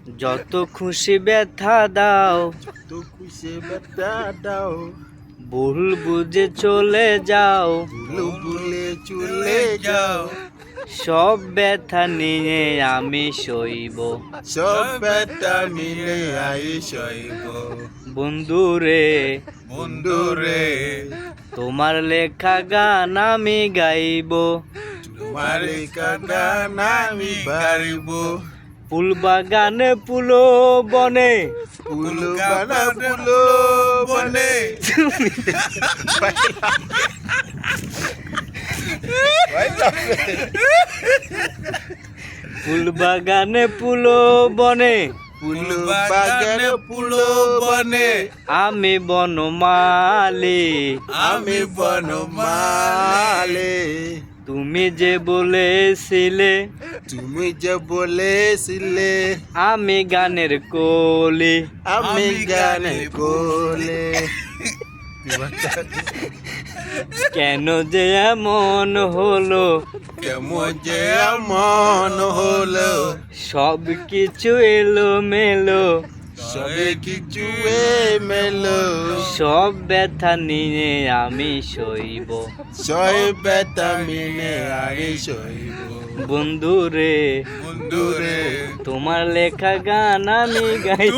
যত খুশি ব্যথা দাও, যত খুশি ব্যথা দাও, ভুল বুঝে চলে যাও, ভুল ভুলে চলে যাও, সব ব্যথা নিয়ে আমি সইব। সব ব্যথা মিলে আই সইব। বন্ধুরে বন্ধুরে তোমার লেখা গান আমি গাইব, তোমার গান আমি গাইব। ফুল বাগানে পুলো বনে, ফুল বানা ফুল বনে, ফুল বাগানে পুলো বনে, ফুল বাগানে ফুল বনে, আমি বনমালী। আমি বনমালী। তুমি যে বলেছিলে তুমি যে বলেছিলে আমি গানের কলি, আমি গানে কোলে। কেন যে এমন হলো, কেমন যে এমন হলো, সব কিছু এলো মেলো, সবে কিছু মেলো, সব ব্যথা নিয়ে আমি সইব। সব ব্যথা মিলে আগে সইব। বন্ধুরে বন্ধুরে তোমার লেখা গান আমি গাইব।